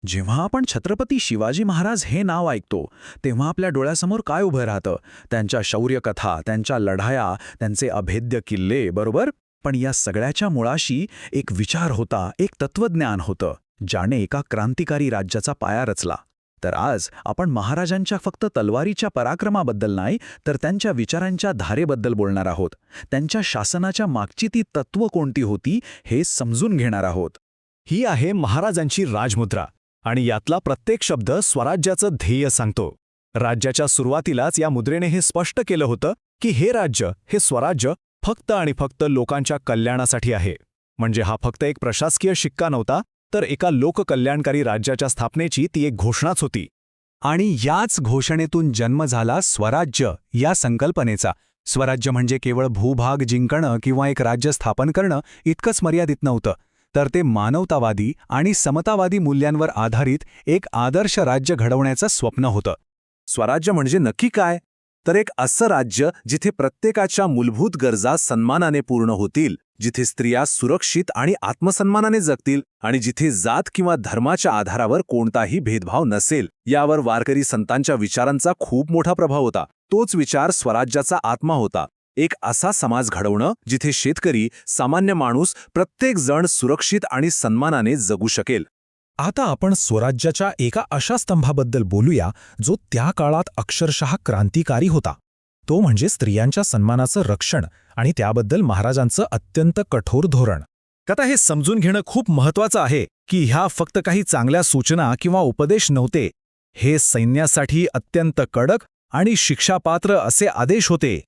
जेव्हा आपण छत्रपती शिवाजी महाराज हे नाव ऐकतो तेव्हा आपल्या डोळ्यासमोर काय उभं राहतं? त्यांच्या शौर्यकथा, त्यांच्या लढाया, त्यांचे अभेद्य किल्ले, बरोबर? पण या सगळ्याच्या मुळाशी एक विचार होता, एक तत्वज्ञान होतं, ज्याने एका क्रांतिकारी राज्याचा पाया रचला. तर आज आपण महाराजांच्या फक्त तलवारीच्या पराक्रमाबद्दल नाही, तर त्यांच्या विचारांच्या धारेबद्दल बोलणार आहोत. त्यांच्या शासनाच्या मागची ती तत्त्व कोणती होती हे समजून घेणार आहोत. ही आहे महाराजांची राजमुद्रा आणि यातला प्रत्येक शब्द स्वराज्याचं ध्येय सांगतो. राज्याच्या सुरुवातीलाच या मुद्रेने हे स्पष्ट केलं होतं की हे राज्य, हे स्वराज्य फक्त आणि फक्त लोकांच्या कल्याणासाठी आहे. म्हणजे हा फक्त एक प्रशासकीय शिक्का नव्हता, तर एका लोककल्याणकारी राज्याच्या स्थापनेची ती एक घोषणाच होती. आणि याच घोषणेतून जन्म झाला स्वराज्य या संकल्पनेचा. स्वराज्य म्हणजे केवळ भूभाग जिंकणं किंवा एक राज्य स्थापन करणं इतकंच मर्यादित नव्हतं, तर ते मानवतावादी आणि समतावादी मूल्यांवर आधारित एक आदर्श राज्य घडवण्याचं स्वप्न होतं. स्वराज्य म्हणजे नक्की काय? तर एक असं राज्य जिथे प्रत्येकाच्या मूलभूत गरजा सन्मानाने पूर्ण होतील, जिथे स्त्रिया सुरक्षित आणि आत्मसन्मानाने जगतील आणि जिथे जात किंवा धर्माच्या आधारावर कोणताही भेदभाव नसेल. यावर वारकरी संतांच्या विचारांचा खूप मोठा प्रभाव होता. तोच विचार स्वराज्याचा आत्मा होता. एक असा समाज घडवणं जिथे शेतकरी, सामान्य माणूस, प्रत्येक जण सुरक्षित आणि सन्मानाने जगू शकेल. आता आपण स्वराज्याच्या एका अशा स्तंभाबद्दल बोलूया जो त्या काळात अक्षरशः क्रांतिकारी होता. तो म्हणजे स्त्रियांच्या सन्मानाचं रक्षण आणि त्याबद्दल महाराजांचं अत्यंत कठोर धोरण. आता हे समजून घेणं खूप महत्त्वाचं आहे की ह्या फक्त काही चांगल्या सूचना किंवा उपदेश नव्हते. हे सैन्यासाठी अत्यंत कडक आणि शिक्षापात्र असे आदेश होते.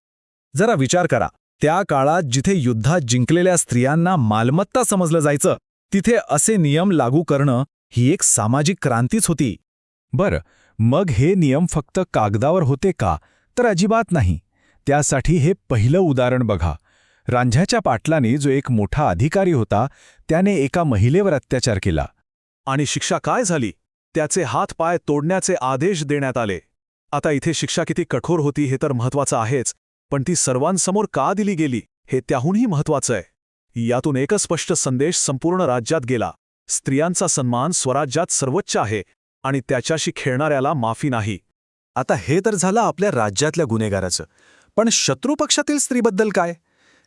जरा विचार करा, त्या काळात जिथे युद्धात जिंकलेल्या स्त्रियांना मालमत्ता समजलं जायचं, तिथे असे नियम लागू करणं ही एक सामाजिक क्रांतीच होती. बरं, मग हे नियम फक्त कागदावर होते का? तर अजिबात नाही. त्यासाठी हे पहिलं उदाहरण बघा. रांझ्याच्या पाटलाने, जो एक मोठा अधिकारी होता, त्याने एका महिलेवर अत्याचार केला. आणि शिक्षा काय झाली? त्याचे हात-पाय तोडण्याचे आदेश देण्यात आले. आता इथे शिक्षा किती कठोर होती हे तर महत्त्वाचं आहेच, पण ती सर्वांसमोर का दिली गेली हे त्याहूनही महत्त्वाचं आहे. यातून एकच स्पष्ट संदेश संपूर्ण राज्यात गेला: स्त्रियांचा सन्मान स्वराज्यात सर्वोच्च आहे आणि त्याच्याशी खेळणाऱ्याला माफी नाही. आता हे तर झालं आपल्या राज्यातल्या गुन्हेगाराचं, पण शत्रुपक्षातील स्त्रीबद्दल काय?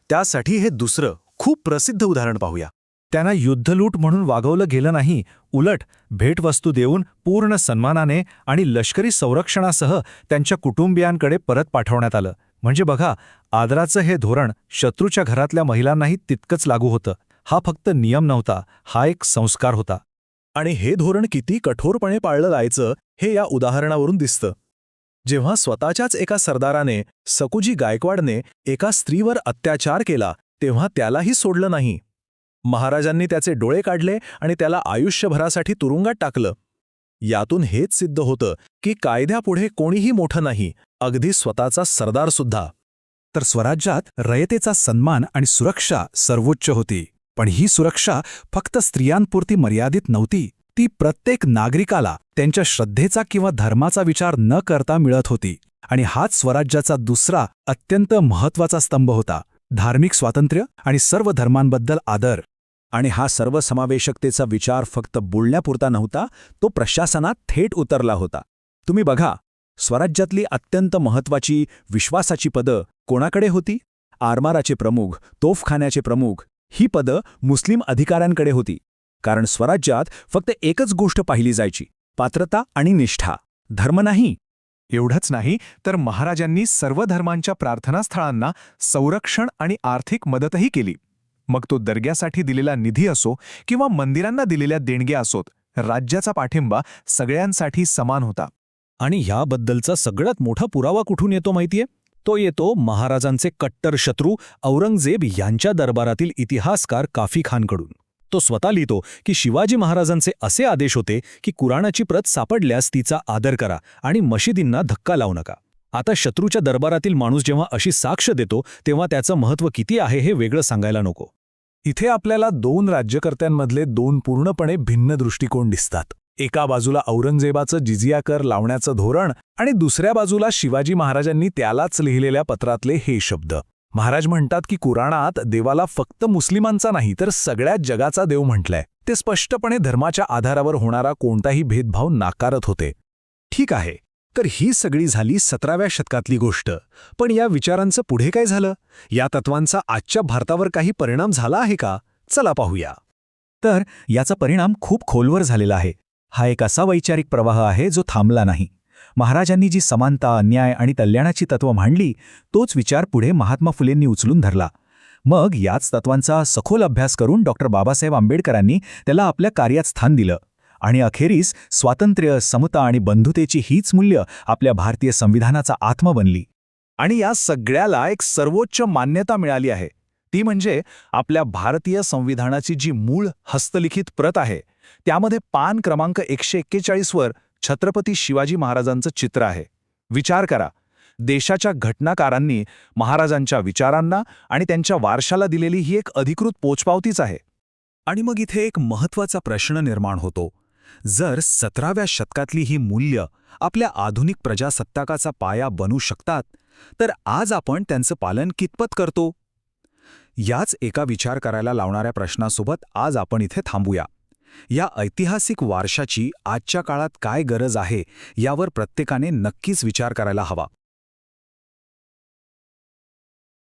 त्यासाठी हे दुसरं खूप प्रसिद्ध उदाहरण पाहूया. त्यांना युद्धलूट म्हणून वागवलं गेलं नाही, उलट भेटवस्तू देऊन पूर्ण सन्मानाने आणि लष्करी संरक्षणासह त्यांच्या कुटुंबियांकडे परत पाठवण्यात आलं. म्हणजे बघा, आदराचं हे धोरण शत्रूच्या घरातल्या महिलांनाही तितकंच लागू होतं. हा फक्त नियम नव्हता, हा एक संस्कार होता. आणि हे धोरण किती कठोरपणे पाळलं जायचं हे या उदाहरणावरून दिसतं. जेव्हा स्वतःच्याच एका सरदाराने, सकुजी गायकवाडने, एका स्त्रीवर अत्याचार केला, तेव्हा त्यालाही सोडलं नाही. महाराजांनी त्याचे डोळे काढले आणि त्याला आयुष्यभरासाठी तुरुंगात टाकलं. यातून हेच सिद्ध होतं की कायद्यापुढे कोणीही मोठं नाही, अगदी स्वतःचा सरदारसुद्धा. तर स्वराज्यात रयतेचा सन्मान आणि सुरक्षा सर्वोच्च होती. पण ही सुरक्षा फक्त स्त्रियांपुरती मर्यादित नव्हती. ती प्रत्येक नागरिकाला त्यांच्या श्रद्धेचा किंवा धर्माचा विचार न करता मिळत होती. आणि हाच स्वराज्याचा दुसरा अत्यंत महत्त्वाचा स्तंभ होता: धार्मिक स्वातंत्र्य आणि सर्व धर्मांबद्दल आदर. आणि हा सर्वसमावेशकतेचा विचार फक्त बोलण्यापुरता नव्हता, तो प्रशासनात थेट उतरला होता. तुम्ही बघा, स्वराज्यातली अत्यंत महत्त्वाची विश्वासाची पदं कोणाकडे होती? आरमाराचे प्रमुख, तोफखान्याचे प्रमुख. ही पदं मुस्लिम अधिकाऱ्यांकडे होती. कारण स्वराज्यात फक्त एकच गोष्ट पाहिली जायची: पात्रता आणि निष्ठा, धर्म नाही. एवढंच नाही, तर महाराजांनी सर्व धर्मांच्या प्रार्थनास्थळांना संरक्षण आणि आर्थिक मदतही केली. मग तो दर्ग्यासाठी दिलेला निधी असो किंवा मंदिरांना दिलेल्या देणग्या असोत, राज्याचा पाठिंबा सगळ्यांसाठी समान होता. आणि ह्याबद्दलचा सगळ्यात मोठा पुरावा कुठून येतो माहितीये? तो येतो महाराजांचे कट्टर शत्रू औरंगजेब यांच्या दरबारातील इतिहासकार काफी खानकडून. तो स्वतः लिहितो की शिवाजी महाराजांचे असे आदेश होते की कुराणाची प्रत सापडल्यास तिचा आदर करा आणि मशिदींना धक्का लावू नका. आता शत्रूच्या दरबारातील माणूस जेव्हा अशी साक्ष देतो, तेव्हा त्याचं महत्त्व किती आहे हे वेगळं सांगायला नको. इथे आपल्याला दोन राज्यकर्त्यांमधले दोन पूर्णपणे भिन्न दृष्टिकोन दिसतात. एका बाजूला औरंगजेबाचं जिझिया कर लावण्याचं धोरण आणि दुसऱ्या बाजूला शिवाजी महाराजांनी त्यालाच लिहिलेल्या पत्रातले हे शब्द. महाराज म्हणतात की कुराणात देवाला फक्त मुस्लिमांचा नाही तर सगळ्या जगाचा देव म्हटलंय. ते स्पष्टपणे धर्माच्या आधारावर होणारा कोणताही भेदभाव नाकारत होते. ठीक आहे, तर ही सगळी झाली 17व्या शतकातली गोष्ट. पण या विचारांचं पुढे काय झालं? या तत्वांचा आजच्या भारतावर काही परिणाम झाला आहे का? चला पाहूया. तर याचा परिणाम खूप खोलवर झालेला आहे. हा एक असा वैचारिक प्रवाह आहे जो थांबला नाही. महाराजांनी जी समानता, न्याय आणि कल्याणाची तत्त्व मांडली, तोच विचार पुढे महात्मा फुलेंनी उचलून धरला. मग याच तत्वांचा सखोल अभ्यास करून डॉक्टर बाबासाहेब आंबेडकरांनी त्याला आपल्या कार्यात स्थान दिलं. आणि अखेरीस स्वातंत्र्य, समता आणि बंधुतेची हीच मूल्य आपल्या भारतीय संविधानाचा आत्मा बनली. आणि या सगळ्याला एक सर्वोच्च मान्यता मिळाली आहे. ती म्हणजे आपल्या भारतीय संविधानाची जी मूळ हस्तलिखित प्रत आहे, त्यामध्ये पान क्रमांक 141 वर छत्रपती शिवाजी महाराजांचं चित्र आहे. विचार करा, देशाच्या घटनाकारांनी महाराजांच्या विचारांना आणि त्यांच्या वारशाला दिलेली ही एक अधिकृत पोचपावतीच आहे. आणि मग इथे एक महत्त्वाचा प्रश्न निर्माण होतो. जर 17व्या शतकातली ही मूल्य आपल्या आधुनिक प्रजासत्ताकाचा पाया बनू शकतात, तर आज आपण त्यांचं पालन कितपत करतो? याच एका विचार करायला लावणाऱ्या प्रश्नासोबत आज आपण इथे थांबूया. या ऐतिहासिक वारशाची आजच्या काळात काय गरज आहे, यावर प्रत्येकाने नक्कीच विचार करायला हवा.